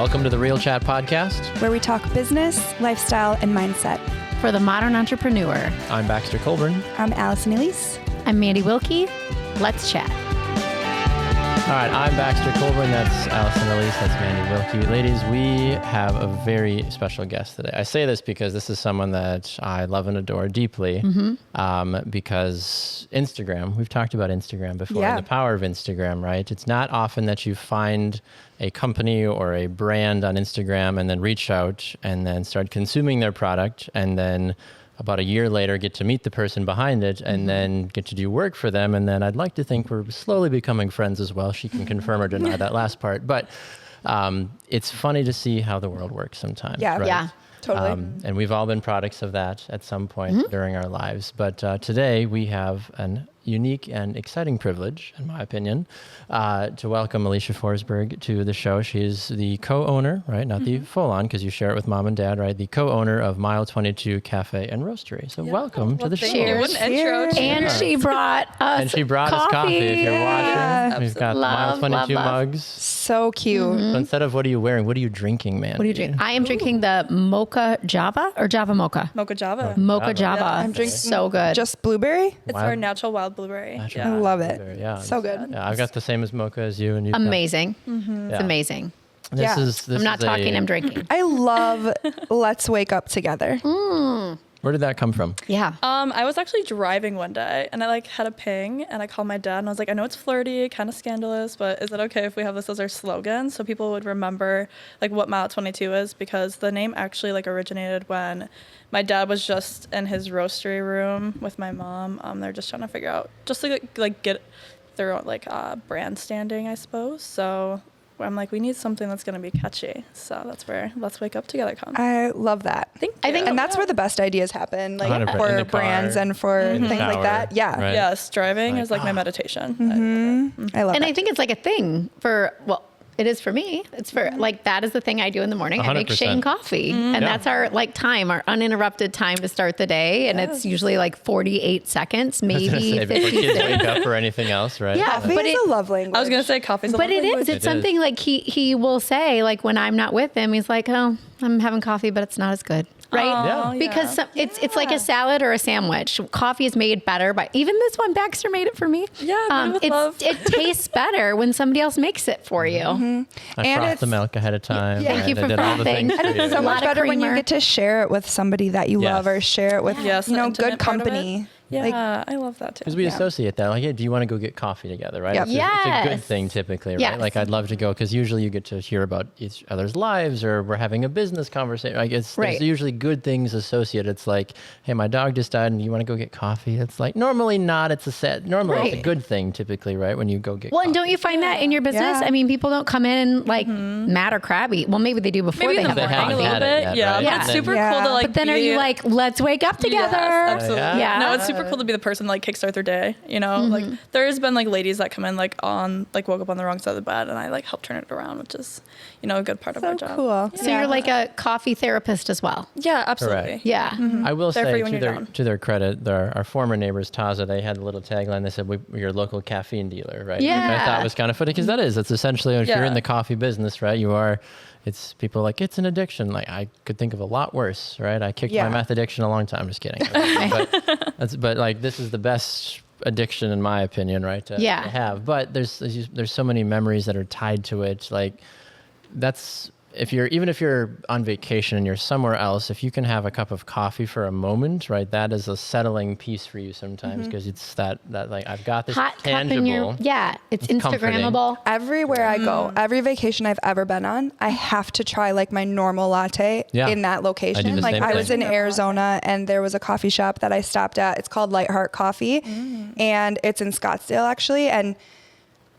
Welcome to the Real Chat Podcast, where we talk business, lifestyle, and mindset. For the modern entrepreneur. I'm Baxter Colburn. I'm Alicia Forsberg. I'm Mandi Wilkie. Let's chat. All right, I'm Baxter Colburn. That's Allison Elise. That's Mandi Wilkie. Ladies, we have a very special guest today. I say this because this is someone that I love and adore deeply. Because Instagram, we've talked about Instagram before, and the power of Instagram, right? It's not often that you find a company or a brand on Instagram and then reach out and then start consuming their product and then about a year later get to meet the person behind it and then get to do work for them. And then I'd like to think we're slowly becoming friends as well. She can confirm or deny that last part. But it's funny to see how the world works sometimes. Yeah, right? yeah, totally. And we've all been products of that at some point during our lives. But today we have an unique and exciting privilege, in my opinion, to welcome Alicia Forsberg to the show. She's the co-owner, right? Not the full-on, because you share it with mom and dad, right? The co-owner of Mile 22 Cafe and Roastery. So welcome to the show. Cheers. Cheers. And she brought us coffee. If you're watching, we've got Love, Mile 22 love. mugs. So cute. So instead of what are you wearing, what are you drinking, man? What do you drink? I am drinking the Mocha Java or Java Mocha? Mocha Java. Mocha Java. Yeah. I'm drinking so good. just blueberry. It's our natural wild blueberry. I love it. Yeah. So good. Yeah, I've got the same as mocha as you. And you've amazing. It's amazing. This is I'm not talking, I'm drinking. I love Let's Wake Up Together. Where did that come from? Yeah. I was actually driving one day and I had a ping and I called my dad and I was like, I know it's flirty, kind of scandalous, but is it okay if we have this as our slogan so people would remember what Mile 22 is? Because the name actually originated when my dad was just in his roastery room with my mom. They're just trying to figure out just to get their own brand standing, I suppose. So I'm like, we need something that's going to be catchy. So that's where Let's Wake Up Together comes. I love that. Thank you. And that's where the best ideas happen, 100%. for In the car, brands and for in the things like shower, that. Yeah. right? Yes, driving is my meditation. I love And that. I think it's a thing for, it is for me. It's for that is the thing I do in the morning. I make 100%. Shane coffee and that's our time, our uninterrupted time to start the day. And it's usually 48 seconds, maybe Before 50. kids wake up or anything else, right? Yeah. Coffee but is a love language. I was going to say coffee's a But love it language. is. It's It something he will say, when I'm not with him, he's like, oh, I'm having coffee, but it's not as good. Right? Yeah. Because it's like a salad or a sandwich. Coffee is made better by, even this one, Baxter made it for me. Yeah, made it with love. It tastes better when somebody else makes it for you. And I frothed the it's- milk ahead of time. Thank you and for I did all the frothing. things And for It's you. so lot much of better when you creamer. get to share it with somebody that you love or share it with, Yes, the good intimate part of it. company. Yeah, I love that too. Because we associate that. Hey, do you want to go get coffee together, right? Yep. It's a good Yes. thing typically, right? Yes. I'd love to go because usually you get to hear about each other's lives or we're having a business conversation. There's Right. usually good things associated. It's like, hey, my dog just died and you want to go get coffee? It's normally not. It's it's a Right. good thing typically, right? When you go get Well, coffee. and don't you find that in your business? Yeah. I mean, people don't come in mad or crabby. Well, maybe they do before Maybe they in have the They their morning haven't a coffee. little had it bit. yet, right? But And it's then- super Yeah. cool to But then are you let's wake up together? Yes, absolutely. Yeah. No, it's super cool to be the person to kickstart their day. There's been ladies that come in on woke up on the wrong side of the bed, and I help turn it around, which is a good part of So our job. cool. So you're like a coffee therapist as well. Yeah, absolutely. Correct. Yeah. I will There for say you when to you're down. their credit, our former neighbors, Taza, they had a little tagline. They said, we're your local caffeine dealer, right? Which I Yeah. thought was kind of funny because it's essentially, if you're Yeah. in the coffee business, right, it's people it's an addiction. I could think of a lot worse, right? I kicked my meth addiction a long time. Just kidding. but this is the best addiction in my opinion, right? To have. But there's so many memories that are tied to it. That's if you're on vacation and you're somewhere else, if you can have a cup of coffee for a moment, right, that is a settling piece for you sometimes because it's that I've got this Hot tangible. cup in your, it's comforting. Instagrammable. Everywhere I go, every vacation I've ever been on, I have to try my normal latte in that location. I do the same I was thing. in Arizona and there was a coffee shop that I stopped at. It's called Light Heart Coffee and it's in Scottsdale actually. And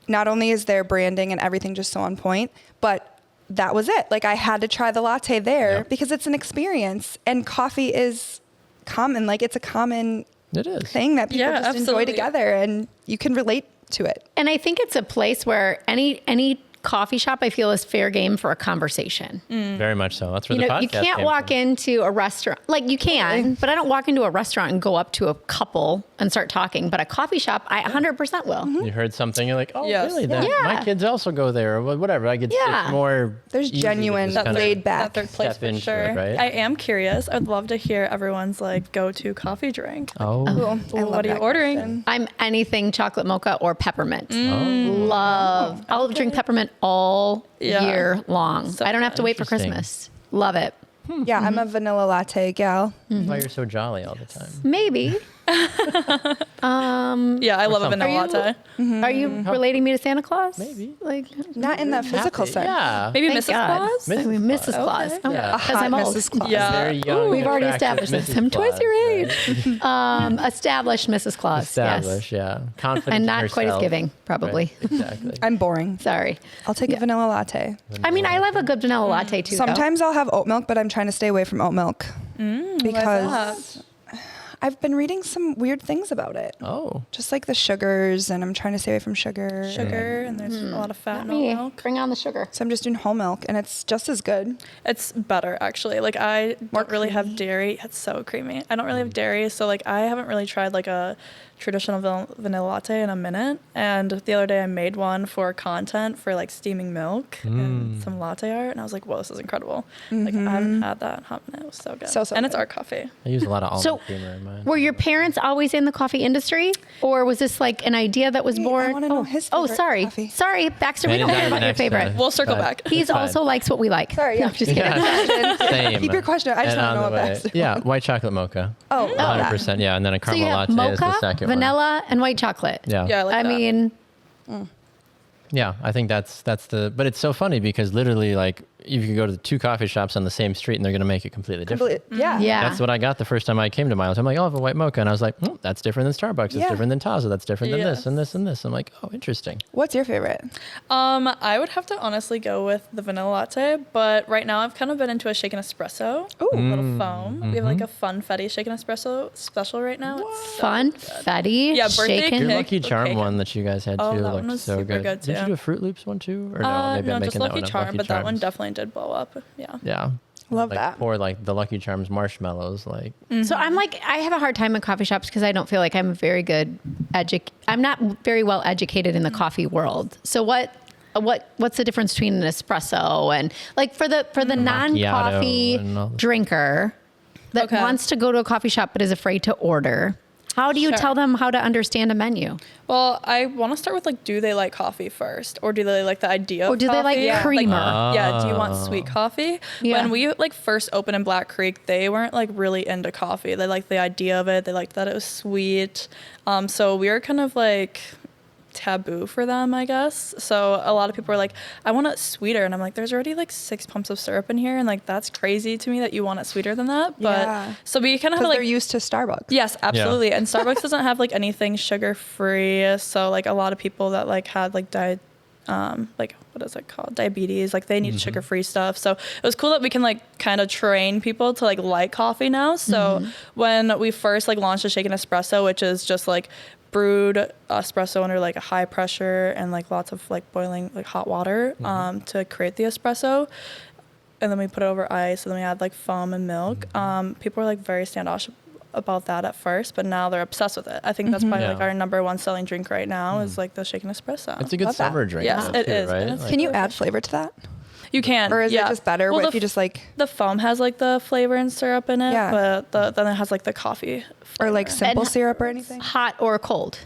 not only is their branding and everything just so on point, but that was it. I had to try the latte there because it's an experience and coffee is common. It's a common It is. thing that people just enjoy absolutely. together and you can relate to it. And I think it's a place where any coffee shop I feel is fair game for a conversation. Very much so. That's where the podcast You can't came walk from. into a restaurant. You can, but I don't walk into a restaurant and go up to a couple and start talking. But a coffee shop, I 100% will. You heard something, you're like, oh, Yes. really? Yeah. My kids also go there, or whatever. Like, it's more. There's easy to genuine, just kinda laid back. That third place step for into sure. it, right? I am curious. I'd love to hear everyone's like go-to coffee drink. Oh. Cool. I love What are you that ordering? question. I'm anything chocolate mocha or peppermint. Oh. Love. I'll drink peppermint all Yeah. year long. So I don't have to wait for interesting. Christmas. Love it. Yeah, I'm a vanilla latte gal. Why you're so jolly all the time? Maybe. Yeah, I love a vanilla Are you- latte. Are you relating me to Santa Claus? Maybe. Like Not in that physical Happy- sense. Yeah. Maybe Thank Mrs. God. Claus. I mean, Mrs. Claus. Okay. Oh, Yeah. A because hot I'm old. Mrs. Claus. Yeah. Very young. We've already attractive established this. Mrs. I'm twice your Claus, age. Established Mrs. Claus. Established, yeah. Confident And in not quite as herself. giving, probably. Right, exactly. I'm boring. Sorry. I'll take a vanilla latte. I mean, I love a good vanilla latte too. though. Sometimes I'll have oat milk, but I'm trying to stay away from oat milk because I've been reading some weird things about it. Oh. Just like the sugars, and I'm trying to stay away from sugar. Sugar, and there's a lot of fat in oat Me, milk. bring on the sugar. So I'm just doing whole milk, and it's just as good. It's better actually. Like I More don't really have creamy. dairy. It's so creamy. I don't really have dairy, so like I haven't really tried like a traditional vanilla latte in a minute. And the other day I made one for content for like steaming milk and some latte art, and I was like, whoa, this is incredible. Like I haven't had that in a hot minute. It was so good. So and it's good. our coffee. I use a lot of almond So, creamer in mine. Were your parents always in the coffee industry, or was this like an idea that was Wait, I born? wanna know his oh, favorite sorry, coffee. sorry, Baxter. We Mandy's don't care on about your next favorite. time. We'll circle But back. He's it's fine. also likes what we like. Sorry, yeah. No, just kidding. Yeah. Same. Keep your question. I just And want to on know the what way- Baxter Yeah, white chocolate mocha. Oh, love that. 100%. Yeah, and then a So you caramel have latte is the mocha, second vanilla, and white chocolate. one. Yeah, I like I that. mean, Yeah, I think that's the. But it's so funny because literally, like, you can go to the two coffee shops on the same street and they're going to make it completely different. Yeah. yeah. That's what I got the first time I came to Miles. I'm like, oh, I have a white mocha. And I was like, that's different than Starbucks. It's Yeah. different than Taza. That's different than this Yes. and this and this. I'm like, oh, interesting. What's your favorite? I would have to honestly go with the vanilla latte, but right now I've kind of been into a shaken espresso. Ooh. A little foam. We have like a funfetti shaken espresso special right now. It's so Fun, good. fatty, Yeah, birthday shaken. Your cake. Lucky Charm Okay. one that you guys had Oh, too that one looked was so super good. good, Did you too. do a Fruit Loops one too? Or no, maybe no, I'm just making that Lucky one up. Charm, Lucky but that one Charms. definitely did blow up. Yeah. Yeah. Love like, that. Or like the Lucky Charms marshmallows. Like, So I'm like, I have a hard time in coffee shops because I don't feel like I'm very good I'm not very well educated in the coffee world. So what's the difference between an espresso and like for the non-coffee and all the- drinker that Okay. wants to go to a coffee shop but is afraid to order? How do you Sure. tell them how to understand a menu? Well, I want to start with like, do they like coffee first, or do they like the idea? Or of do they like coffee? creamer? Yeah. Do you want sweet coffee? Yeah. When we like first opened in Black Creek, they weren't like really into coffee. They liked the idea of it. They liked that it was sweet. So we were kind of like taboo for them, I guess. So a lot of people were like, I want it sweeter, and I'm like, there's already like 6 pumps of syrup in here, and like that's crazy to me that you want it sweeter than that. But Yeah. so we kind of Because like they're used to Starbucks. Yes, absolutely. And Starbucks doesn't have like anything sugar free. So like a lot of people that like had like like what is it called? Diabetes, like they need sugar free stuff. So it was cool that we can like kind of train people to like coffee now. So when we first like launched a shaken espresso, which is just like brewed espresso under like a high pressure and like lots of like boiling like hot water to create the espresso. And then we put it over ice, and then we add like foam and milk. People were like very standoffish about that at first, but now they're obsessed with it. I think that's probably like Yeah. our number one selling drink right now is like the shaken espresso. it's a good Love that. summer drink. Yes, though, it too, is, Right? and it's Like, Can you add flavor to that? You can, Or is it just better Well, if you just like, the foam has like the flavor and syrup in it, Yeah. but then it has like the coffee or like flavor. simple And- syrup or anything? Hot or cold?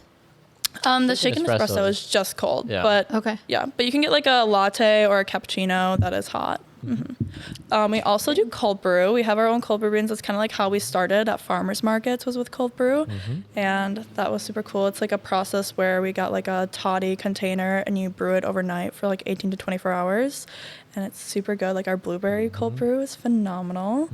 The shaken espresso espresso is- is just cold, Yeah. but Okay. yeah, but you can get like a latte or a cappuccino that is hot. We also do cold brew. We have our own cold brew beans. That's kind of like how we started at farmers markets, was with cold brew, and that was super cool. It's like a process where we got like a toddy container and you brew it overnight for like 18 to 24 hours, and it's super good. Like our blueberry cold brew is phenomenal.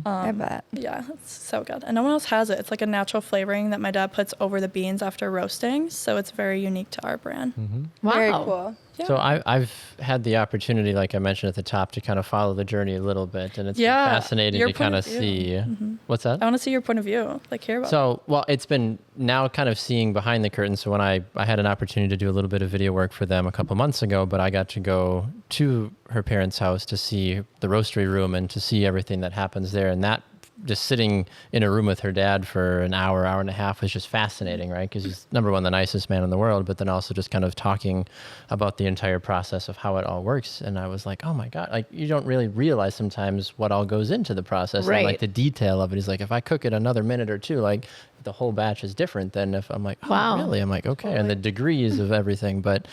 I bet. Yeah, it's so good. And no one else has it. It's like a natural flavoring that my dad puts over the beans after roasting. So it's very unique to our brand. Wow. Very cool. Yeah. So I've had the opportunity, like I mentioned at the top, to kind of follow the journey a little bit, and it's been Yeah, fascinating your to point kind of of view. see. What's that? I want to see your point of view, like hear about it. So, well, it's been now kind of seeing behind the curtain. So when I had an opportunity to do a little bit of video work for them a couple months ago, but I got to go to her parents' house to see the roastery room and to see everything that happens there. And that just sitting in a room with her dad for an hour and a half was just fascinating, right? Because he's number one, the nicest man in the world, but then also just kind of talking about the entire process of how it all works. And I was like, oh my God, like you don't really realize sometimes what all goes into the process, right. And like the detail of it. He's like, if I cook it another minute or two, like the whole batch is different than if I'm like, oh, wow. really? I'm like, okay. And the degrees of everything. But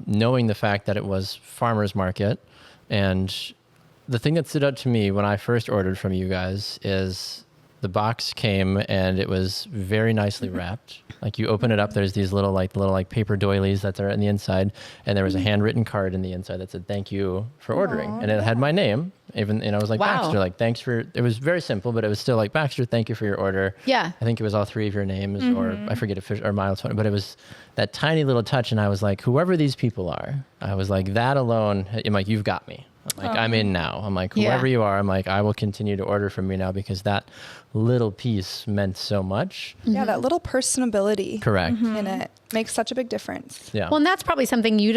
knowing the fact that it was farmer's market, and the thing that stood out to me when I first ordered from you guys is the box came and it was very nicely wrapped. Like you open it up, there's these little paper doilies that are on the inside, and there was a handwritten card in the inside that said thank you for ordering, and it had my name. Even, and I was like, wow. Baxter, like thanks for. It was very simple, but it was still like, Baxter, thank you for your order. Yeah, I think it was all three of your names, or I forget if or milestone, but it was that tiny little touch, and I was like, whoever these people are, I was like, that alone, I'm like, you've got me. I'm like, I'm in now. I'm like, whoever you are, I'm like, I will continue to order from you now, because that little piece meant so much. Yeah, that little personability. Correct. In it makes such a big difference. Yeah. Well, and that's probably something you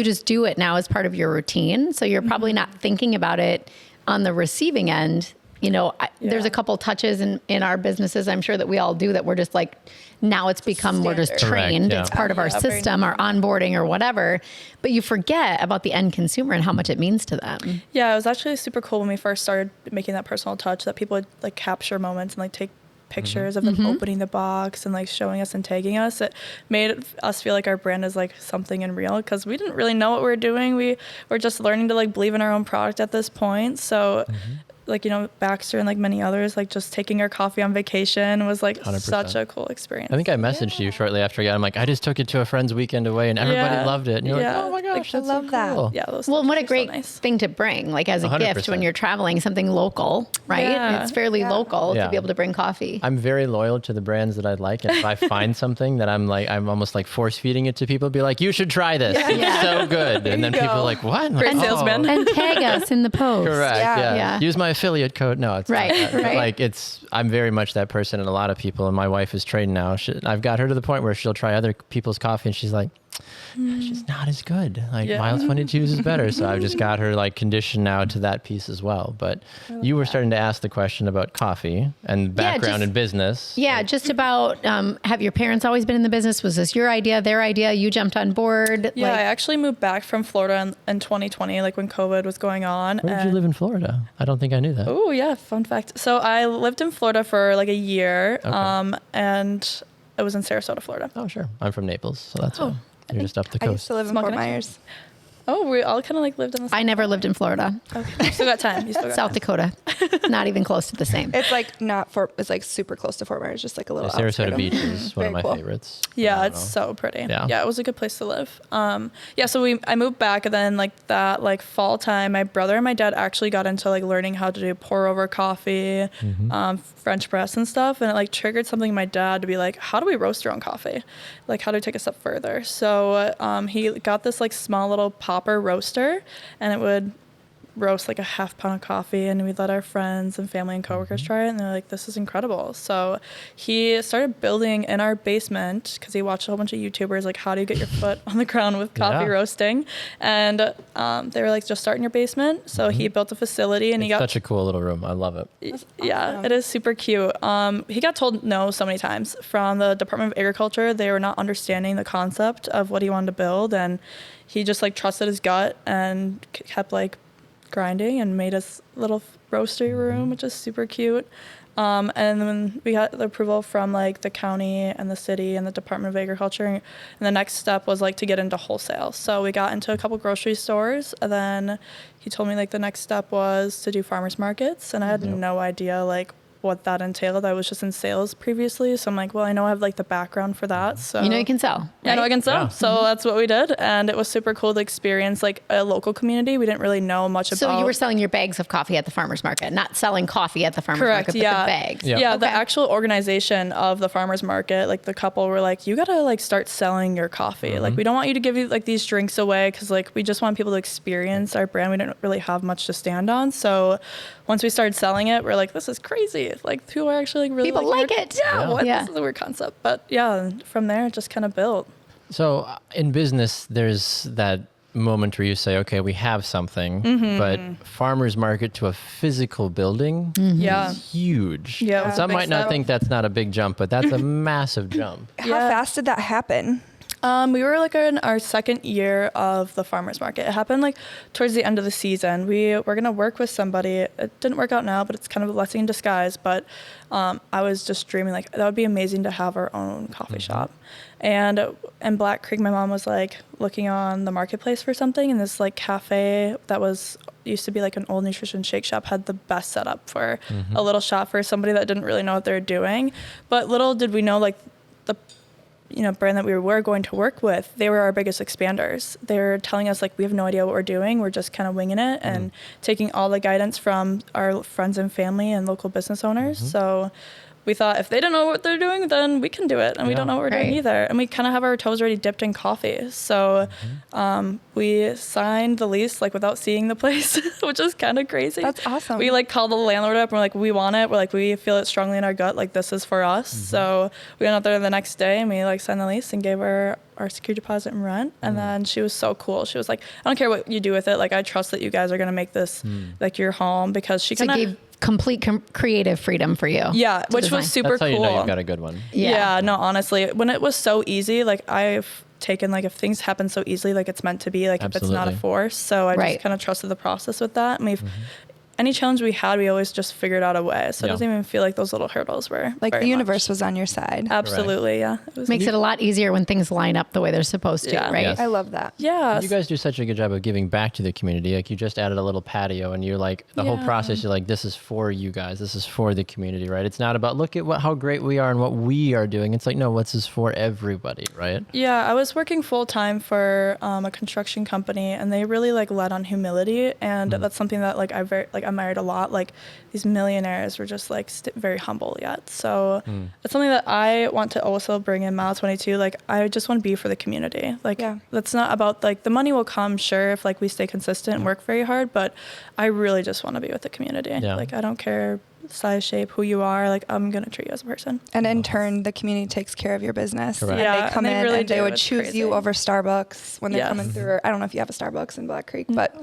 just do it now as part of your routine. So you're probably not thinking about it on the receiving end. You know, there's a couple touches in our businesses, I'm sure that we all do, that we're just like, now it's become, we're just trained. Yeah. It's part of our system, our onboarding or whatever. But you forget about the end consumer and how much it means to them. Yeah, it was actually super cool when we first started making that personal touch, that people would like capture moments and like take pictures of them opening the box and like showing us and tagging us. It made us feel like our brand is like something and real, because we didn't really know what we were doing. We were just learning to like believe in our own product at this point. So like, you know, Baxter and like many others, like just taking our coffee on vacation was like 100%. Such a cool experience. I think I messaged you shortly after I got it. I'm like, I just took it to a friend's weekend away and everybody loved it. And you're like, oh my gosh, I love that. Cool. Yeah. Well, what a great thing to bring, like as a 100%. gift when you're traveling, something local, right? Yeah. It's fairly local to be able to bring coffee. I'm very loyal to the brands that I like. And if I find something that I'm almost like force feeding it to people, be like, you should try this. It's so good. And then people are like, what? Great like, salesman. And tag us in the post. Correct. Yeah. Use my affiliate code. No, it's Right, not that. right. Like I'm very much that person, and a lot of people, and my wife is trained now. I've got her to the point where she'll try other people's coffee and she's like, it's just not as good. Like Miles 22's is better. So I've just got her like conditioned now to that piece as well. But you were starting to ask the question about coffee and background in business. Yeah, just about, have your parents always been in the business? Was this your idea, their idea? You jumped on board? Yeah, I actually moved back from Florida in 2020, like when COVID was going on. Where did you live in Florida? I don't think I knew that. Oh yeah, fun fact. So I lived in Florida for like a year, and it was in Sarasota, Florida. Oh, sure. I'm from Naples, so that's why. You're just up the I coast. used to live in Small Fort connection. Myers. Oh, we all kind of like lived in the I never lived in Florida. Okay. You still got time. You still got South time. Dakota. Not even close to the same. It's like it's like super close to Fort Myers, just like a little Sarasota outskirt. Beach is one of my Very cool. favorites. Yeah, it's so pretty. Yeah. It was a good place to live. So I moved back, and then like that like fall time, my brother and my dad actually got into like learning how to do pour over coffee, French press and stuff, and it like triggered something in my dad to be like, how do we roast our own coffee? Like, how do we take a step further? So he got this like small little popper roaster, and it would roast like a half pound of coffee, and we'd let our friends and family and coworkers try it, and they're like, this is incredible. So he started building in our basement, because he watched a whole bunch of YouTubers, like, how do you get your foot on the ground with coffee roasting? And they were like, just start in your basement. So he built a facility, and it's he got such a cool little room. I love it. Yeah, it is super cute. He got told no so many times from the Department of Agriculture. They were not understanding the concept of what he wanted to build, and he just like trusted his gut and kept like grinding and made us little roastery room, which is super cute. And then we got the approval from like the county and the city and the Department of Agriculture, and the next step was like to get into wholesale. So we got into a couple grocery stores, and then he told me like the next step was to do farmers markets, and I had no idea like what that entailed. I was just in sales previously, so I'm like, well, I know I have like the background for that, so You know you can sell. yeah, I know I can sell. Yeah. So that's what we did, and it was super cool to experience like a local community. We didn't really know much about. So you were selling your bags of coffee at the farmer's market, not selling coffee at the farmer's Correct, market, but the bags. Yeah. Yeah, the Okay. actual organization of the farmers market, like the couple were like, you gotta like start selling your coffee. Like, we don't want you to give you like these drinks away, because like we just want people to experience our brand. We didn't really have much to stand on. So once we started selling it, we're like, this is crazy. Like, people are actually really People like it. Yeah, what? Yeah. This is a weird concept. But yeah, from there it just kind of built. So in business, there's that moment where you say, okay, we have something, but farmers market to a physical building is huge. Yeah, Some might not think that's not a big jump, but that's a massive jump. How fast did that happen? We were like in our second year of the farmers market. It happened like towards the end of the season. We were gonna work with somebody. It didn't work out now, but it's kind of a blessing in disguise. But I was just dreaming like that would be amazing to have our own coffee shop. And in Black Creek, my mom was like looking on the marketplace for something, and this like cafe that used to be like an old nutrition shake shop had the best setup for a little shop for somebody that didn't really know what they were doing. But little did we know, like the brand that we were going to work with, they were our biggest expanders. They were telling us like, we have no idea what we're doing. We're just kind of winging it and taking all the guidance from our friends and family and local business owners. So we thought if they don't know what they're doing, then we can do it. And we don't know what we're doing either. And we kind of have our toes already dipped in coffee. So we signed the lease like without seeing the place, which is kind of crazy. That's awesome. We like called the landlord up and we're like, we want it. We're like, we feel it strongly in our gut. Like this is for us. So we went out there the next day and we like signed the lease and gave her our security deposit and rent. And then she was so cool. She was like, I don't care what you do with it. Like, I trust that you guys are going to make this like your home, because she kind of gave complete creative freedom for you. Yeah, which design. was super That's how cool. you know you've got a good one. Yeah, no, honestly, when it was so easy, like I've taken like if things happen so easily, like it's meant to be, like if it's not a force. So I just kind of trusted the process with that. And we've any challenge we had, we always just figured out a way. So it doesn't even feel like those little hurdles were like the universe was on your side. Absolutely, yeah. It makes it a lot easier when things line up the way they're supposed to, right? Yes. I love that. Yeah. You guys do such a good job of giving back to the community. Like you just added a little patio, and you're like the whole process. You're like, this is for you guys. This is for the community, right? It's not about look at how great we are and what we are doing. It's like, no, what's this for everybody, right? Yeah, I was working full time for a construction company, and they really like led on humility, and that's something that like I admired a lot. Like these millionaires were just like very humble yet. So it's something that I want to also bring in Mile 22. Like I just want to be for the community. Like that's not about like the money will come, sure, if like we stay consistent and work very hard, but I really just want to be with the community. Like I don't care size, shape, who you are, like I'm gonna treat you as a person. And in turn, the community takes care of your business. Correct. And they come in really and they would choose you over Starbucks when they come in through. I don't know if you have a Starbucks in Black Creek, but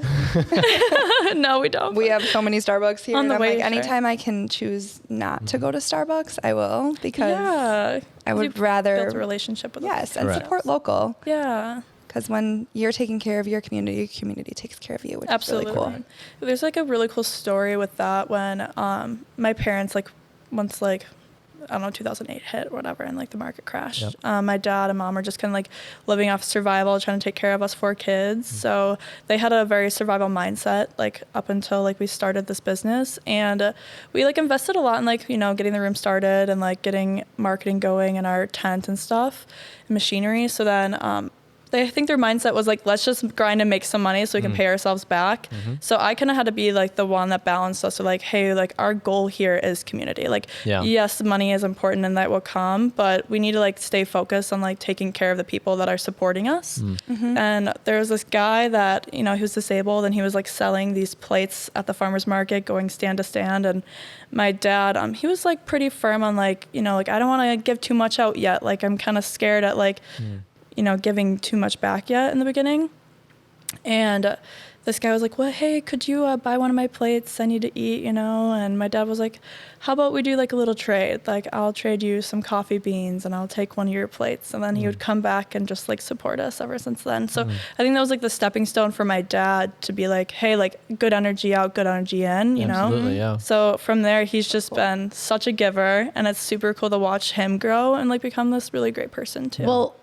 no, we don't. We have so many Starbucks here. On the and I'm way, like, anytime I can choose not to go to Starbucks, I will, because I would rather build a relationship with and support local. Yeah. Because when you're taking care of your community takes care of you, which is really cool. There's like a really cool story with that when my parents, like once like, I don't know, 2008 hit or whatever, and like the market crashed. My dad and mom were just kind of like living off survival, trying to take care of us 4 kids. So they had a very survival mindset, like up until like we started this business. And we like invested a lot in like, getting the room started and like getting marketing going and our tent and stuff and machinery. So then, I think their mindset was like, let's just grind and make some money so we can pay ourselves back. So I kind of had to be like the one that balanced us. So like, hey, like our goal here is community. Like, yes, money is important and that will come, but we need to like stay focused on like taking care of the people that are supporting us. And there was this guy that, he was disabled and he was like selling these plates at the farmer's market, going stand to stand. And my dad, he was like pretty firm on like, like I don't want to give too much out yet. Like I'm kind of scared at like, giving too much back yet in the beginning. And this guy was like, well, hey, could you buy one of my plates? I need to eat, And my dad was like, how about we do like a little trade? Like I'll trade you some coffee beans and I'll take one of your plates. And then he would come back and just like support us ever since then. So I think that was like the stepping stone for my dad to be like, hey, like good energy out, good energy in, Absolutely, yeah. So from there, he's just been such a giver, and it's super cool to watch him grow and like become this really great person too. Well,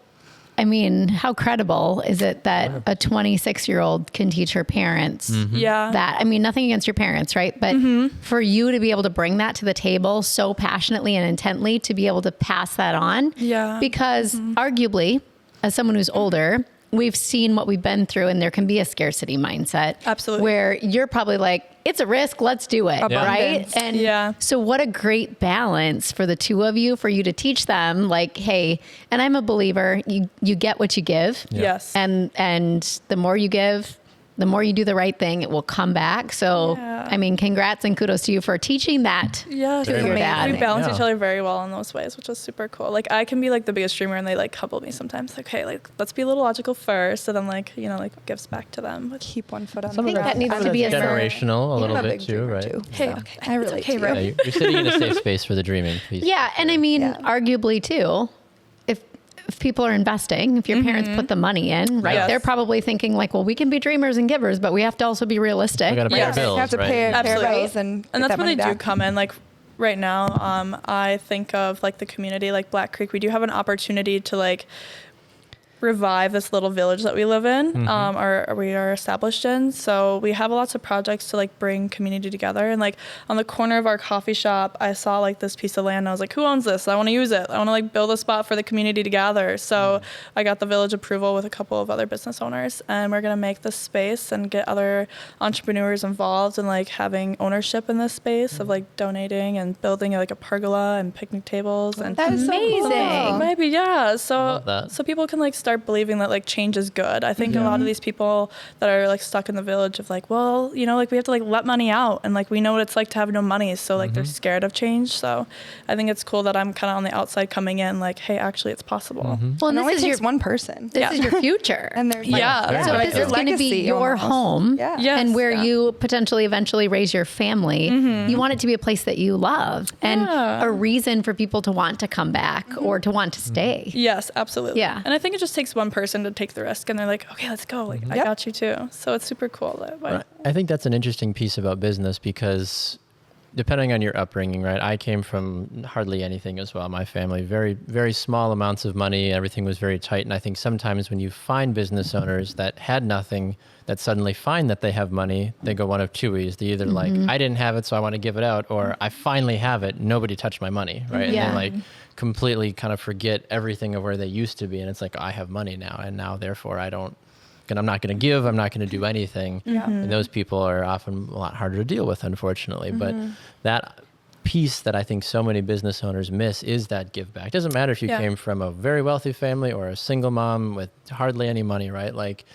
I mean, how credible is it that a 26-year-old can teach her parents that? I mean, nothing against your parents, right? But for you to be able to bring that to the table so passionately and intently, to be able to pass that on. Yeah. Because arguably, as someone who's older, we've seen what we've been through, and there can be a scarcity mindset. Absolutely. Where you're probably like, it's a risk, let's do it, right? And so what a great balance for the two of you, for you to teach them like, hey, and I'm a believer, you get what you give. Yes. And the more you give, the more you do the right thing, it will come back. So I mean, congrats and kudos to you for teaching that to your dad. We balance each other very well in those ways, which is super cool. Like I can be like the biggest dreamer and they like couple me sometimes. Like, hey, like let's be a little logical first, and then like like gives back to them. Keep one foot on I think that needs to be generational a little bit too, right? Hey, okay, I relate to you. Yeah, you're sitting in a safe space for the dreaming piece. Yeah, and I mean, arguably too, if people are investing, if your parents put the money in, right, they're probably thinking like, well, we can be dreamers and givers, but we have to also be realistic. We got to pay our bills, have to pay our bills, and that's where they do come in. Like right now, I think of like the community, like Black Creek. We do have an opportunity to like revive this little village that we live in, or we are established in. So we have lots of projects to like bring community together. And like on the corner of our coffee shop, I saw like this piece of land. And I was like, who owns this? I want to use it. I want to like build a spot for the community to gather. So I got the village approval with a couple of other business owners, and we're going to make this space and get other entrepreneurs involved in like having ownership in this space of like donating and building like a pergola and picnic tables. And that is amazing. So cool. Maybe, yeah. So people can like start believing that like change is good. I think a lot of these people that are like stuck in the village of like, well, like we have to like let money out, and like we know what it's like to have no money, so like they're scared of change. So I think it's cool that I'm kind of on the outside coming in like, hey, actually it's possible. Well, and this only is takes one person. This is your future. And there's so this is going to be your home, and where you potentially eventually raise your family. You want it to be a place that you love and a reason for people to want to come back or to want to stay. Yes, absolutely. Yeah. And I think it just takes one person to take the risk, and they're like, okay, let's go. Like, I got you too. So it's super cool that way. Right. I think that's an interesting piece about business, because depending on your upbringing, right? I came from hardly anything as well. My family, very, very small amounts of money. Everything was very tight. And I think sometimes when you find business owners that had nothing, that suddenly find that they have money, they go one of two ways. They either like, I didn't have it, so I want to give it out, or I finally have it, nobody touched my money, right? And they like completely kind of forget everything of where they used to be. And it's like, I have money now, and now therefore I'm not going to give, I'm not going to do anything. And those people are often a lot harder to deal with, unfortunately. But that piece that I think so many business owners miss is that give back. It doesn't matter if you came from a very wealthy family or a single mom with hardly any money, right? Like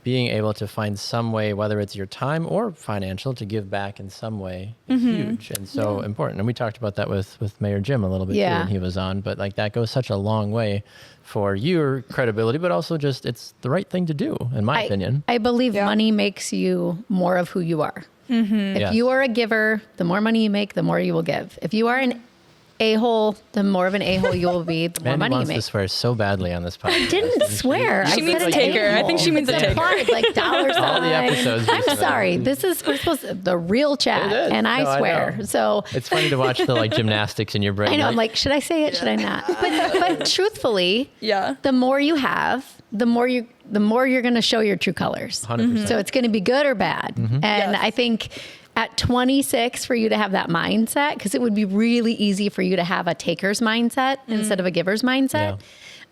being able to find some way, whether it's your time or financial, to give back in some way is huge and so important. And we talked about that with Mayor Jim a little bit too when he was on, but like that goes such a long way for your credibility, but also just it's the right thing to do, in my opinion. I believe money makes you more of who you are. If you are a giver, the more money you make, the more you will give. If you are an a-hole, the more of an a-hole you will be, the more Mandy money you wants make. to swear so badly on this podcast. I didn't swear. She means a taker. I think she means a taker. Like dollar sign. All the episodes. I'm sorry. We're supposed to, the real chat, and I swear. So it's funny to watch the like gymnastics in your brain. I know. I'm like, should I say it? Should I not? But truthfully, the more you have, the more you're going to show your true colors. 100%. So it's going to be good or bad. And I think at 26 for you to have that mindset, because it would be really easy for you to have a taker's mindset instead of a giver's mindset,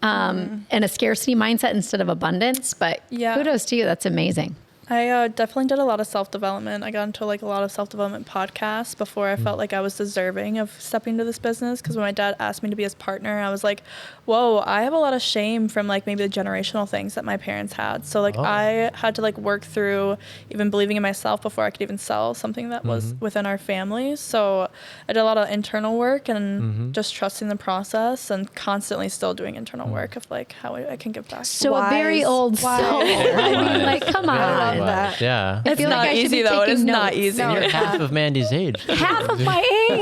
and a scarcity mindset instead of abundance. But kudos to you. That's amazing. I definitely did a lot of self-development. I got into like a lot of self-development podcasts before I felt like I was deserving of stepping into this business. Because when my dad asked me to be his partner, I was like, whoa, I have a lot of shame from like maybe the generational things that my parents had. So like I had to like work through even believing in myself before I could even sell something that was within our family. So I did a lot of internal work and just trusting the process, and constantly still doing internal work of like how I can give back. So a very old soul. I mean, like, come on. That. Yeah. I It's feel not like I should easy be though. It is taking not notes. easy. And you're half of Mandy's age. Half of my age.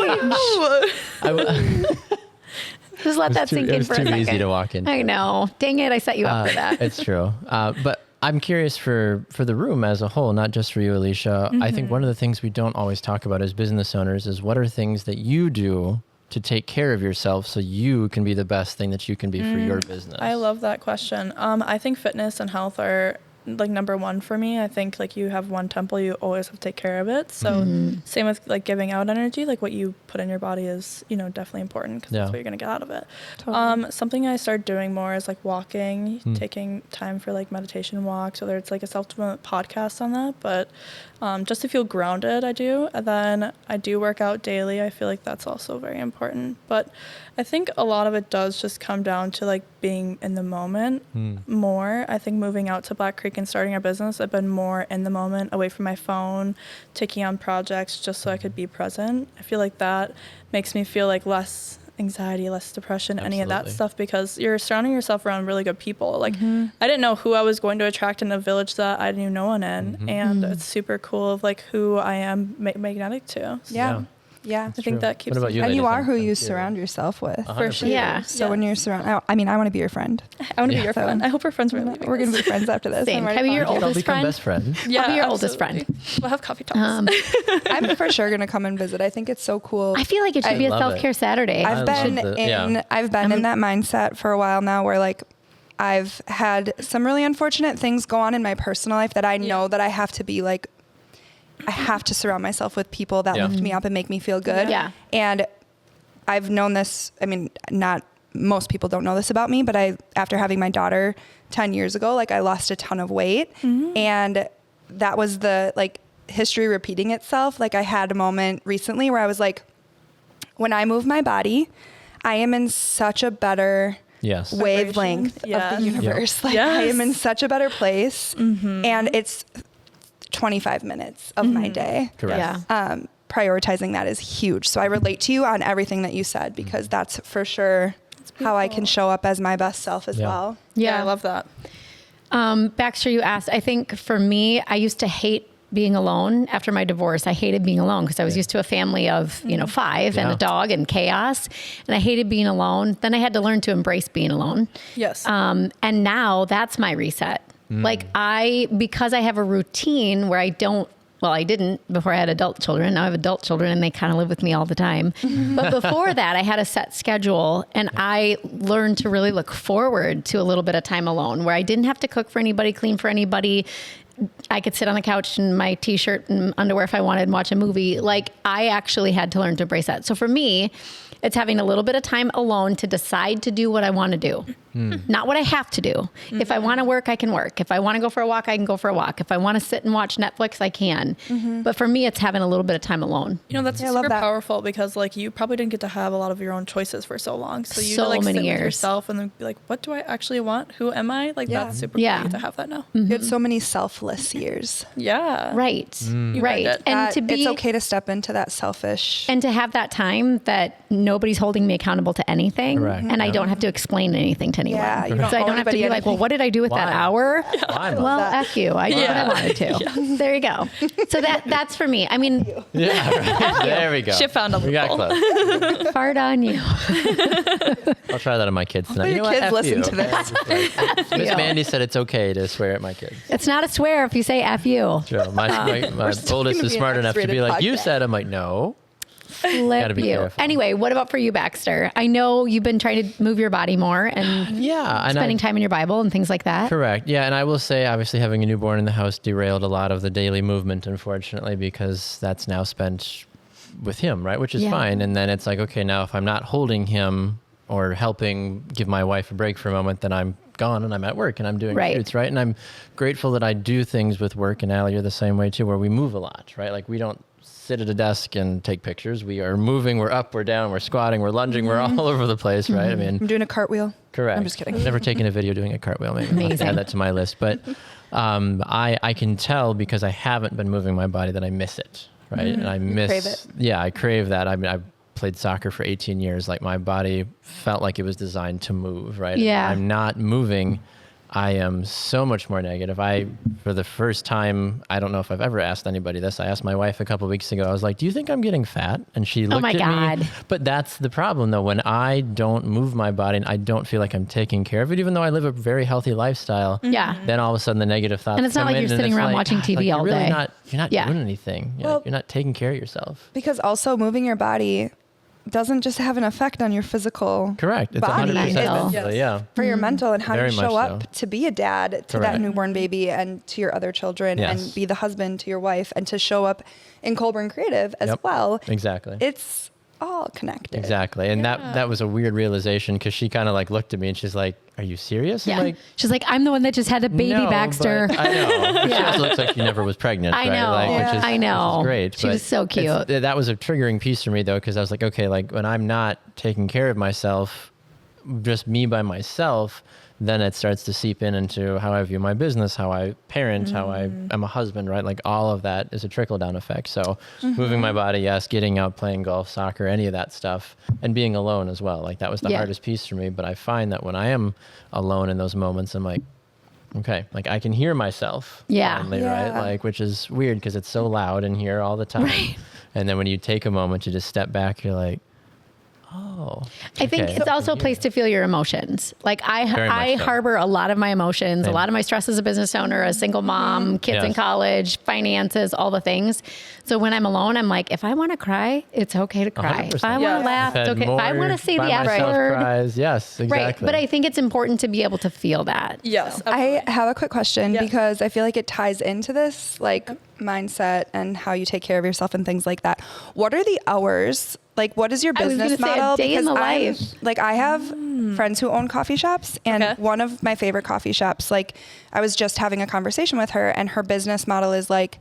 Just let that sink in for a second. It was too easy to walk in. I know. Dang it. I set you up for that. It's true. But I'm curious for the room as a whole, not just for you, Alicia. I think one of the things we don't always talk about as business owners is what are things that you do to take care of yourself so you can be the best thing that you can be for your business? I love that question. I think fitness and health are like number one for me. I think like you have one temple, you always have to take care of it. So same with like giving out energy, like what you put in your body is, definitely important because that's what you're going to get out of it. Totally. Something I started doing more is like walking, taking time for like meditation walks, whether it's like a self-development podcast on that, but just to feel grounded, I do. And then I do work out daily. I feel like that's also very important. But I think a lot of it does just come down to like being in the moment more. I think moving out to Black Creek and starting our business, I've been more in the moment, away from my phone, taking on projects just so I could be present. I feel like that makes me feel like less anxiety, less depression, any of that stuff, because you're surrounding yourself around really good people. Like I didn't know who I was going to attract in a village that I knew no one in, and it's super cool of like who I am magnetic to. Yeah. I think that keeps. What about you? And you are who you surround yourself with. 100%. For sure. Yeah. So when you're surrounded, I mean, I want to be your friend. I want to be your friend. I hope we're friends. We're going to be friends after this. Same. Can I be your I'll oldest become friend? best friends. Yeah, I'll be your oldest friend. We'll have coffee talks. I'm for sure going to come and visit. I think it's so cool. I feel like it should be a love self-care it. Saturday. I've been in that mindset for a while now where like I've had some really unfortunate things go on in my personal life that I know that I have to be like, I have to surround myself with people that lift me up and make me feel good. Yeah. And I've known this, I mean, not most people don't know this about me, but after having my daughter 10 years ago, like I lost a ton of weight and that was the like history repeating itself. Like I had a moment recently where I was like, when I move my body, I am in such a better wavelength of the universe. Like I am in such a better place and it's 25 minutes of my day. Correct. Yeah. Prioritizing that is huge. So I relate to you on everything that you said because that's for sure how I can show up as my best self as well. Yeah, I love that. Baxter, you asked, I think for me, I used to hate being alone after my divorce. I hated being alone because I was used to a family of, 5 and a dog and chaos. And I hated being alone. Then I had to learn to embrace being alone. Yes. And now that's my reset. Like because I have a routine where I didn't before I had adult children. Now I have adult children and they kind of live with me all the time. But before that, I had a set schedule and I learned to really look forward to a little bit of time alone where I didn't have to cook for anybody, clean for anybody. I could sit on the couch in my t-shirt and underwear if I wanted and watch a movie. Like I actually had to learn to embrace that. So for me, it's having a little bit of time alone to decide to do what I want to do. Not what I have to do. If I want to work, I can work. If I want to go for a walk, I can go for a walk. If I want to sit and watch Netflix, I can. But for me, it's having a little bit of time alone. That's super powerful because like you probably didn't get to have a lot of your own choices for so long. So you many sit years with yourself and then be like, what do I actually want? Who am I? Like that's super cool to have that now. You had so many selfless years. Yeah. Right. Right. And to be, it's okay to step into that selfish. And to have that time that nobody's holding me accountable to anything. Correct. And I don't have to explain anything to anyone. Yeah, you so I don't have to be like, well, what did I do with that hour? Well, F you. I did what I wanted to. There you go. So that's for me. I mean. Yeah, right. There we go. Shit found a We got loophole. close. Fart on you. I'll try that on my kids tonight. Your kids listen to this. Miss Mandi said it's okay to swear at my kids. It's not a swear if you say F you. True. My oldest is smart enough to be like, you said, I'm like, no. Flip be you. careful. Anyway, what about for you, Baxter? I know you've been trying to move your body more and spending time in your Bible and things like that. Correct. Yeah. And I will say, obviously, having a newborn in the house derailed a lot of the daily movement, unfortunately, because that's now spent with him, right? Which is fine. And then it's like, okay, now if I'm not holding him or helping give my wife a break for a moment, then I'm gone and I'm at work and I'm doing shoots, right? And I'm grateful that I do things with work. And Allie, you're the same way too, where we move a lot, right? Like we don't sit at a desk and take pictures. We are moving. We're up, we're down, we're squatting, we're lunging, we're all over the place, right? I mean, I'm doing a cartwheel. correct. I'm just kidding. I've never taken a video doing a cartwheel. Maybe I'll have to add that to my list. But I can tell because I haven't been moving my body that I miss it, right? And I miss, crave it. Yeah, I crave that. I mean, I played soccer for 18 years. Like my body felt like it was designed to move, right? Yeah. And I'm not moving. I am so much more negative. For the first time, I don't know if I've ever asked anybody this. I asked my wife a couple of weeks ago. I was like, do you think I'm getting fat? And she looked at me. But that's the problem though. When I don't move my body and I don't feel like I'm taking care of it, even though I live a very healthy lifestyle, then all of a sudden the negative thoughts And it's not come like in you're sitting around like, watching TV all you're really day. You're not doing anything. You're not taking care of yourself. Because also moving your body doesn't just have an effect on your physical Correct. It's body. 100% mental, yeah. For your mental and how Very you show much up so. to be a dad to that Correct. newborn baby and to your other children and be the husband to your wife and to show up in Colburn Creative as well. Exactly. It's all connected. Exactly. And that was a weird realization because she kind of like looked at me and she's like, are you serious? Yeah. I'm like, she's like, I'm the one that just had a baby, no, Baxter. but I know. But she also looks like she never was pregnant. I right? know. Like, which is, I know. Which is great. She was so cute. That was a triggering piece for me though, because I was like, okay, like when I'm not taking care of myself, just me by myself, then it starts to seep into how I view my business, how I parent, how I am a husband, right? Like all of that is a trickle down effect. So moving my body, yes, getting out, playing golf, soccer, any of that stuff, and being alone as well. Like that was the hardest piece for me. But I find that when I am alone in those moments, I'm like, okay, like I can hear myself. Finally, right? Like, which is weird because it's so loud in here all the time. Right. And then when you take a moment to just step back, you're like, oh. I think it's also a place to feel your emotions. Like I harbor a lot of my emotions, a lot of my stress as a business owner, a single mom, kids in college, finances, all the things. So when I'm alone, I'm like, if I want to cry, it's okay to cry. 100%. If I want to laugh, it's okay. If I want to say the F word. Cries. Yes, exactly. Right. But I think it's important to be able to feel that. Yes. I have a quick question because I feel like it ties into this like mindset and how you take care of yourself and things like that. What are the hours? Like, what is your business model? Day in the life. Like, I have friends who own coffee shops, and one of my favorite coffee shops, like, I was just having a conversation with her, and her business model is like,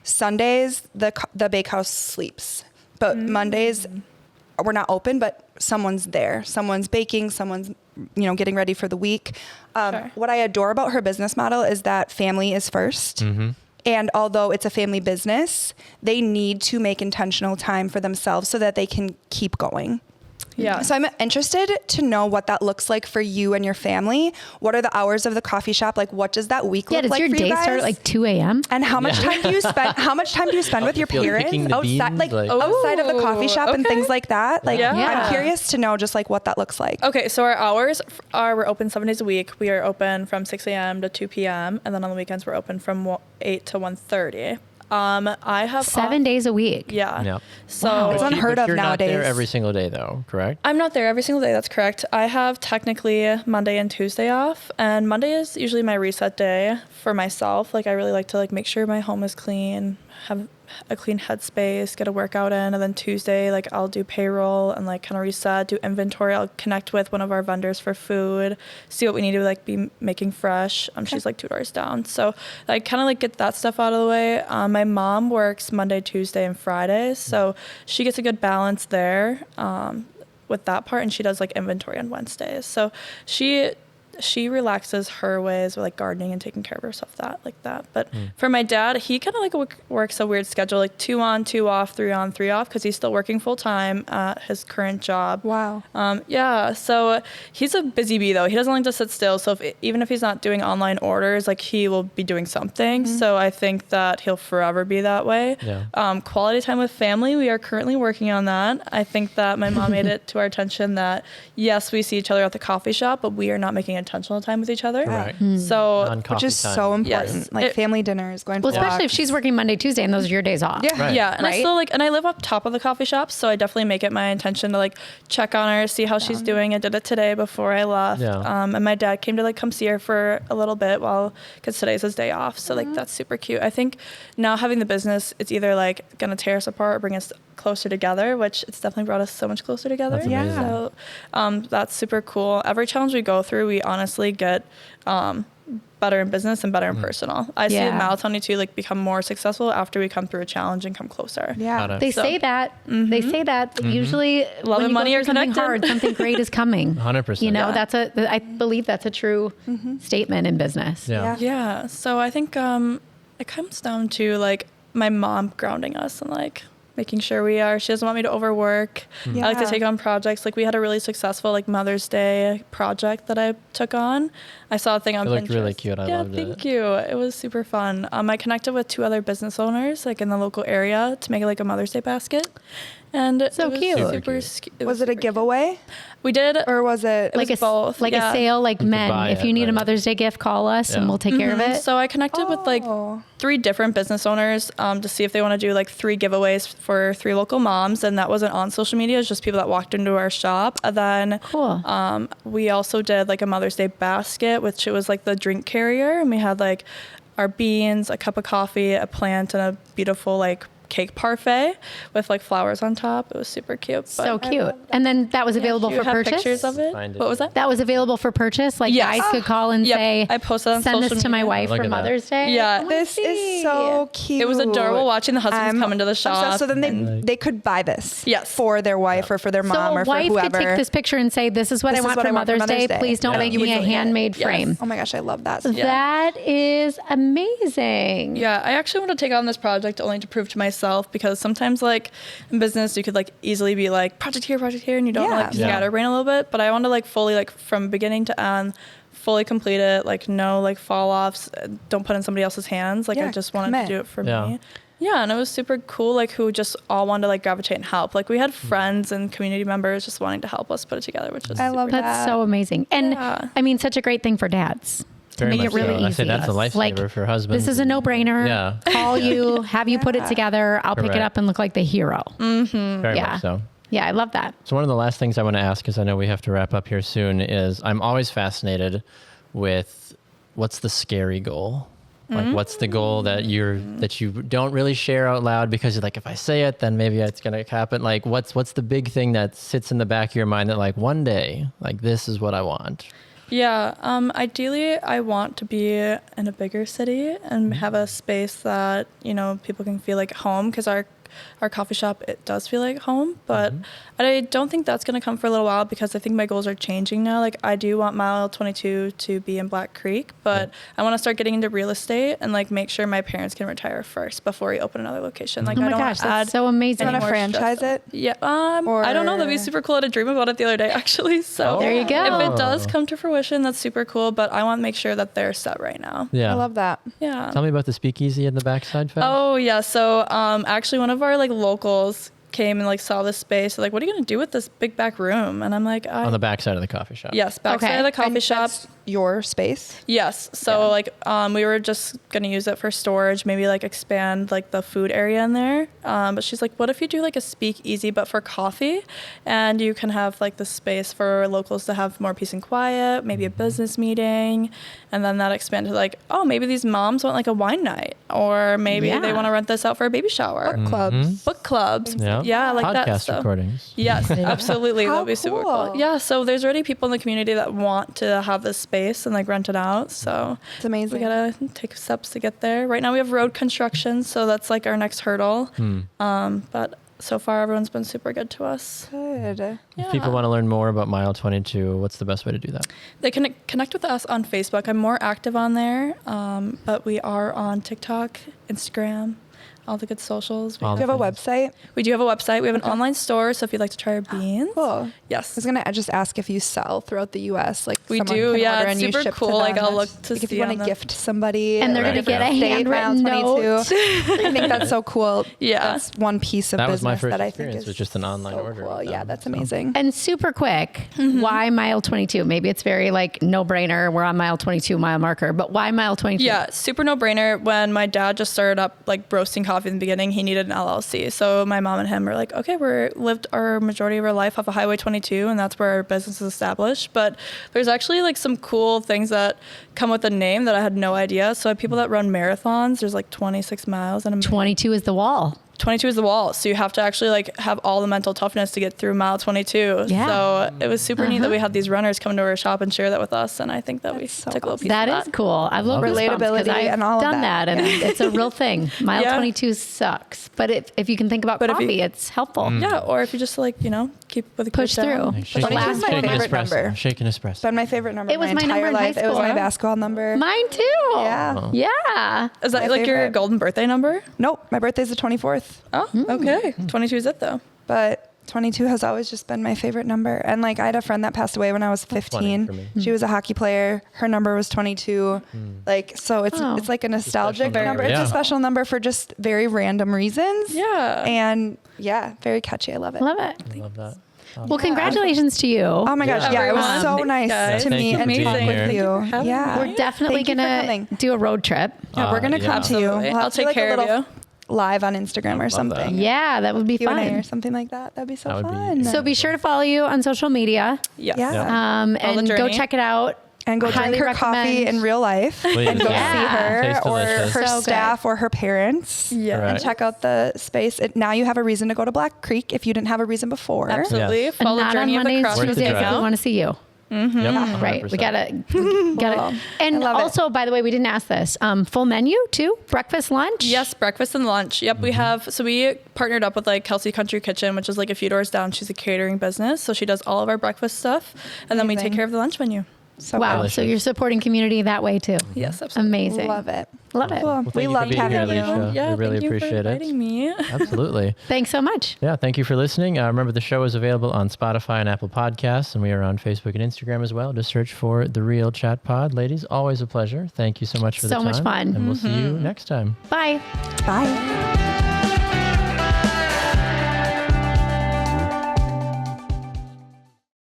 Sundays, the bakehouse sleeps, but Mondays, we're not open, but someone's there. Someone's baking, someone's, getting ready for the week. What I adore about her business model is that family is first. And although it's a family business, they need to make intentional time for themselves so that they can keep going. Yeah. So I'm interested to know what that looks like for you and your family. What are the hours of the coffee shop? Like, what does that week look like for you guys? Does your day start at like 2 a.m.? And how much time do you spend? How much time do you spend with your parents outside, outside of the coffee shop and things like that? Like, I'm curious to know just like what that looks like. Okay, so our hours are we're open 7 days a week. We are open from 6 a.m. to 2 p.m. and then on the weekends we're open from 8 to 1:30. I have 7 days a week. Yeah. So it's unheard of you're nowadays. Not there every single day though, correct? I'm not there every single day. That's correct. I have technically Monday and Tuesday off, and Monday is usually my reset day for myself. Like I really like to like make sure my home is clean, have a clean headspace, get a workout in, and then Tuesday like I'll do payroll and like kind of reset, do inventory. I'll connect with one of our vendors for food, see what we need to like be making fresh. She's like 2 doors down, so I kind of like get that stuff out of the way. My mom works Monday, Tuesday, and Friday, so she gets a good balance there with that part, and she does like inventory on Wednesdays. So she relaxes her ways with like gardening and taking care of herself like that. But for my dad, he kind of like works a weird schedule, like 2 on, 2 off, 3 on, 3 off, because he's still working full time at his current job. Wow. So he's a busy bee though. He doesn't like to sit still. So even if he's not doing online orders, like he will be doing something. So I think that he'll forever be that way. Yeah. Quality time with family, we are currently working on that. I think that my mom made it to our attention that yes, we see each other at the coffee shop, but we are not making intentional time with each other. Right. So, which is so important. Yes. Like family dinners, going for especially if she's working Monday, Tuesday, and those are your days off. Yeah. Right. Yeah. And I still and I live up top of the coffee shop, so I definitely make it my intention to like check on her, see how she's doing. I did it today before I left. Yeah. And my dad came to like come see her for a little bit because today's his day off. So like that's super cute. I think now having the business, it's either like gonna tear us apart or bring us closer together, which it's definitely brought us so much closer together. That's amazing. So that's super cool. Every challenge we go through, we honestly get better in business and better in personal. I see Malatoni too like become more successful after we come through a challenge and come closer. Yeah. They say that. They say that. But usually love and money are something connected. Hard, something great is coming. 100%. You know, I believe that's a true statement in business. Yeah. So I think it comes down to like my mom grounding us and like making sure she doesn't want me to overwork. I like to take on projects. Like we had a really successful like Mother's Day project that I took on. I saw a thing on Pinterest. It looked really cute. I loved it. Thank you. It was super fun. I connected with 2 other business owners like in the local area to make like a Mother's Day basket. And so cute. Was it a giveaway? We did, or was it like both? Like a sale, like men. If you need a Mother's Day gift, call us and we'll take care of it. So I connected with like 3 different business owners to see if they want to do like 3 giveaways for 3 local moms, and that wasn't on social media. It's just people that walked into our shop. And then we also did like a Mother's Day basket, which it was like the drink carrier, and we had like our beans, a cup of coffee, a plant, and a beautiful like cake parfait with like flowers on top. It was super cute. So cute. And then that was available for purchase? Pictures of it? What was that? That was available for purchase? Like guys could call and say, I posted on send social this to my media. wife for Mother's Day? Yeah. This is so cute. It was adorable watching the husbands come into the shop. So then they could buy this for their wife or for their mom or for whoever. So a wife could take this picture and say, this is what I want for Mother's Day. Please don't make me a handmade frame. Oh my gosh, I love that. That is amazing. Yeah, I actually want to take on this project only to prove to myself, because sometimes like in business you could like easily be like project here, and you don't like scatterbrain a little bit. But I want to like fully like from beginning to end fully complete it, like no like fall offs, don't put in somebody else's hands. Like I just wanted to do it for me. Yeah, and it was super cool, like who just all wanted to like gravitate and help. Like we had friends and community members just wanting to help us put it together, which is I love that. That's so amazing. And I mean, such a great thing for dads. To make it really easy. I say that's a lifesaver for husbands. This is a no-brainer. Yeah. Call you, have you put it together. I'll pick it up and look like the hero. Very much so. Yeah, I love that. So one of the last things I want to ask, because I know we have to wrap up here soon, is I'm always fascinated with what's the scary goal? Like what's the goal that you don't really share out loud because you're like, if I say it, then maybe it's going to happen. Like what's the big thing that sits in the back of your mind that like one day, like this is what I want? Yeah, ideally I want to be in a bigger city and have a space that, you know, people can feel like home, because our coffee shop, it does feel like home, but I don't think that's going to come for a little while, because I think my goals are changing now. Like I do want Mile 22 to be in Black Creek, but I want to start getting into real estate and like make sure my parents can retire first before we open another location. Like I don't want to add. That's so amazing. Want to franchise it? Yeah. I don't know. That'd be super cool. I had a dream about it the other day, actually. So there you go. If it does come to fruition, that's super cool. But I want to make sure that they're set right now. Yeah. I love that. Yeah. Tell me about the speakeasy in the backside, Fed. Oh yeah. So actually one of our like locals came and like saw this space. They're like, what are you gonna do with this big back room? And I'm like, on the backside of the coffee shop. Yes, backside of the coffee shop. Your space? Yes. So like we were just gonna use it for storage, maybe like expand like the food area in there. But she's like, what if you do like a speakeasy but for coffee, and you can have like the space for locals to have more peace and quiet, maybe a business meeting, and then that expanded to like, oh, maybe these moms want like a wine night, or maybe they want to rent this out for a baby shower. Book clubs. Yeah, like podcast that stuff. Recordings. Yes, absolutely. That'd be super cool. Yeah, so there's already people in the community that want to have this space and like rent it out. So it's amazing. We gotta take steps to get there. Right now we have road construction, so that's like our next hurdle. But so far everyone's been super good to us. Good. If people want to learn more about Mile 22, what's the best way to do that? They can connect with us on Facebook. I'm more active on there, but we are on TikTok, Instagram, all the good socials. Do you have a website? We do have a website. We have an online store, so if you'd like to try our beans. Cool. Yes. I was going to just ask if you sell throughout the U.S. Like we someone do, can yeah. order It's and you super ship cool. to Like them. I'll look to like see if you want to gift somebody. And they're going to get a handwritten note. I think that's so cool. Yeah. That's one piece of that business was my first that I experience. think is was just an online so order. Cool. Yeah, that's amazing. And super quick, why Mile 22? Maybe it's very like no brainer. We're on Mile 22 mile marker, but why Mile 22? Yeah, super no brainer. When my dad just started up like roasting coffee in the beginning, he needed an LLC. So my mom and him were like, okay, we're lived our majority of our life off of Highway 22, and that's where our business is established. But there's actually like some cool things that come with the name that I had no idea. So I have people that run marathons. There's like 26 miles and 22 is the wall. 22 is the wall. So you have to actually like have all the mental toughness to get through Mile 22. Yeah. So it was super neat that we had these runners come to our shop and share that with us. And I think that we took a little piece of that. That is cool. I love relatability and all done that. And it's a real thing. Mile 22 sucks. But if you can think about coffee, it's helpful. Yeah. Or if you just like, you know, keep with the push through. Like shake an espresso. Shake an espresso. But my favorite number. It was my number entire in high life. It school. was my basketball number. Mine too. Yeah. Yeah. Is that like your golden birthday number? Nope. My birthday's the 24th. Oh, okay. 22 is it though. But 22 has always just been my favorite number. And like I had a friend that passed away when I was 15. She was a hockey player. Her number was 22. Like, so it's like a nostalgic number. It's a special number for just very random reasons. Yeah. And yeah, very catchy. I love it. Love it. I love that. Well, congratulations to you. Oh my gosh. Yeah, it was so nice to meet and talk with you. Yeah. We're definitely going to do a road trip. Yeah, we're going to come to you. I'll take care of you. Live on Instagram or something. Yeah, that would be fun. Q&A or something like that. That'd be so fun. So be sure to follow you on social media. Yes. Yeah. And go check it out. And go Highly drink her coffee recommend. in real life Please, and go yeah. see her Tastes or delicious. her So good. staff or her parents. Yeah. Right. And check out the space. Now you have a reason to go to Black Creek if you didn't have a reason before. Absolutely. Yes. Follow And the not journey on of the Mondays, cross. Worth the Tuesdays. drive. We want to see you. Yep, Right. 100%. We gotta. Well, And I love it. also, by the way, we didn't ask this. Full menu too? Breakfast, lunch? Yes, breakfast and lunch. Yep, we have. So we partnered up with like Kelsey Country Kitchen, which is like a few doors down. She's a catering business, so she does all of our breakfast stuff, and then we take Amazing. care of the lunch menu. So Wow. Delicious. So you're supporting community that way too. Yes, absolutely. Amazing. love it. Love it. Cool. Well, thank We you for loved being having here, you. Alicia. Yeah, we really thank you appreciate for inviting me. Absolutely. Thanks so much. Yeah, thank you for listening. Remember, the show is available on Spotify and Apple Podcasts, and we are on Facebook and Instagram as well. Just search for The Real Chat Pod. Ladies, always a pleasure. Thank you so much for the So time. much fun. And we'll see you next time. Bye. Bye.